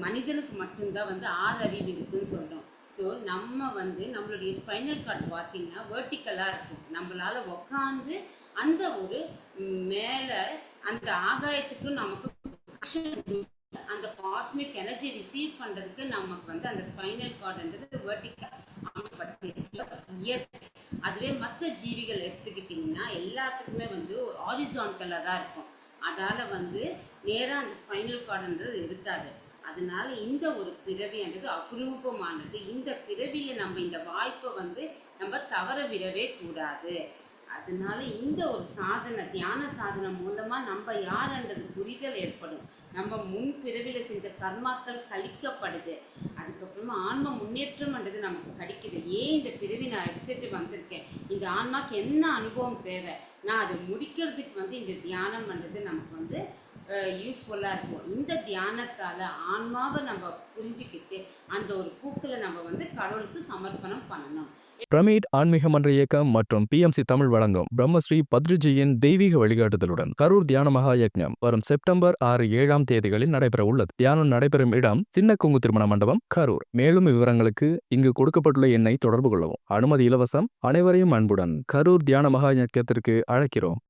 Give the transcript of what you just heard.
மனிதனுக்கு மட்டும்தான் வந்து 6 அறிவு இருக்குதுன்னு சொல்கிறோம். ஸோ நம்ம வந்து நம்மளுடைய ஸ்பைனல் கார்டு பார்த்திங்கன்னா வேர்ட்டிக்கலாக இருக்கும். நம்மளால் உக்காந்து அந்த ஒரு மேலே அந்த ஆகாயத்துக்கு நமக்கு அந்த காஸ்மிக் எனர்ஜி ரிசீவ் பண்ணுறதுக்கு நமக்கு வந்து அந்த ஸ்பைனல் கார்டுன்றது வேர்ட்டிக்கல் இயற்கை. அதுவே மற்ற ஜீவிகள் எடுத்துக்கிட்டிங்கன்னா எல்லாத்துக்குமே வந்து ஹாரிசான்டலாக தான் இருக்கும். அதால் வந்து நேராக அந்த ஸ்பைனல் கார்டுன்றது இருக்காது. அதனால இந்த ஒரு பிறவின்றது அபரூபமானது. இந்த பிறவியில் நம்ம இந்த வாய்ப்பை வந்து நம்ம தவற விடவே கூடாது. அதனால இந்த ஒரு சாதனை, தியான சாதனை மூலமாக நம்ம யாருன்றது புரிதல் ஏற்படும். நம்ம முன் பிறவியில் செஞ்ச கர்மாக்கள் கழிக்கப்படுது. அதுக்கப்புறமா ஆன்ம முன்னேற்றம்ன்றது நமக்கு கிடைக்குது. ஏன் இந்த பிறவி நான் எடுத்துகிட்டு வந்திருக்கேன், இந்த ஆன்மாக்கு என்ன அனுபவம் தேவை, நான் அதை முடிக்கிறதுக்கு வந்து இந்த தியானம்ன்றது நமக்கு வந்து யூஸ்ஃபுல்லாக இருக்கும். இந்த தியானத்தால் ஆன்மாவை நம்ம புரிஞ்சுக்கிட்டு அந்த ஒரு பூக்களை நம்ம வந்து கடவுளுக்கு சமர்ப்பணம் பண்ணணும். பிரமிட் ஆன்மீக மன்ற இயக்கம் மற்றும் PMC தமிழ் வழங்கும் பிரம்மஸ்ரீ பத்ரிஜியின் தெய்வீக வழிகாட்டுதலுடன் கரூர் தியான மகா யக்ஞம் வரும் செப்டம்பர் 6, 7 தேதிகளில் நடைபெற உள்ளது. தியானம் நடைபெறும் இடம் சின்ன கொங்கு திருமண மண்டபம், கரூர். மேலும் விவரங்களுக்கு இங்கு கொடுக்கப்பட்டுள்ள எண்ணை தொடர்பு கொள்ளவும். அனுமதி இலவசம். அனைவரையும் அன்புடன் கரூர் தியான மகா யக்ஞத்திற்கு அழைக்கிறோம்.